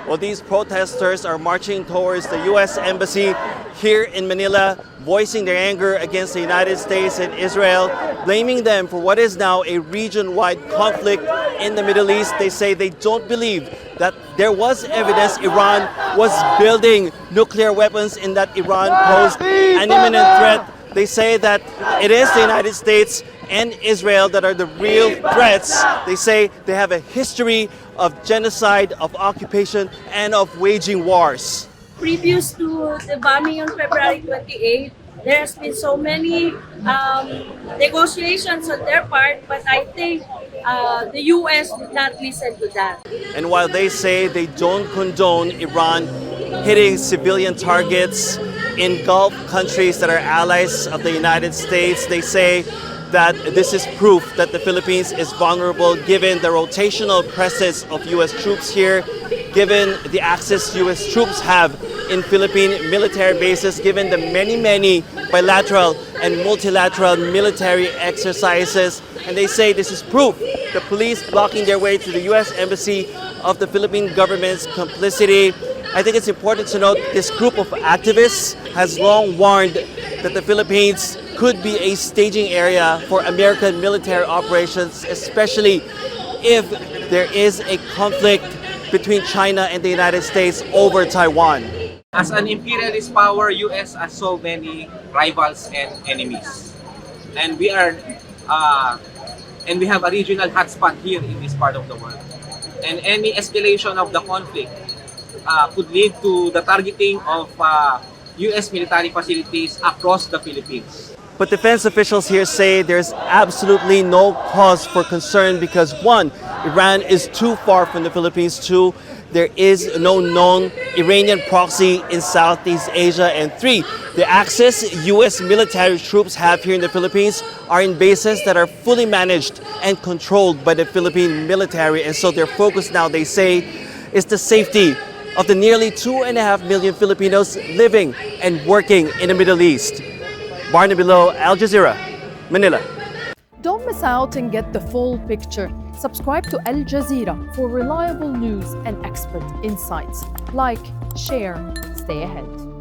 Well, these protesters are marching towards the U.S. Embassy here in Manila, voicing their anger against the United States and Israel, blaming them for what is now a region-wide conflict in the Middle East. They say they don't believe that there was evidence Iran was building nuclear weapons and that Iran posed an imminent threat. They say that it is the United States and Israel that are the real threats. They say they have a history of genocide, of occupation, and of waging wars. Previous to the bombing on February 28, there has been so many negotiations on their part, but I think the U.S. did not listen to that. And while they say they don't condone Iran hitting civilian targets in Gulf countries that are allies of the United States, they say that this is proof that the Philippines is vulnerable given the rotational presence of U.S. troops here, given the access U.S. troops have in Philippine military bases, given the many bilateral and multilateral military exercises. And they say this is proof. The police blocking their way to the U.S. Embassy of the Philippine government's complicity. I think it's important to note this group of activists has long warned that the Philippines could be a staging area for American military operations, especially if there is a conflict between China and the United States over Taiwan. As an imperialist power, US has so many rivals and enemies. And we have a regional hotspot here in this part of the world. And any escalation of the conflict could lead to the targeting of US military facilities across the Philippines. But defense officials here say there's absolutely no cause for concern because one, Iran is too far from the Philippines. Two, there is no known Iranian proxy in Southeast Asia. And three, the access U.S. military troops have here in the Philippines are in bases that are fully managed and controlled by the Philippine military. And so their focus now, they say, is the safety of the nearly 2.5 million Filipinos living and working in the Middle East. Barnaby, Al Jazeera, Manila. Don't miss out and get the full picture. Subscribe to Al Jazeera for reliable news and expert insights. Like, share, stay ahead.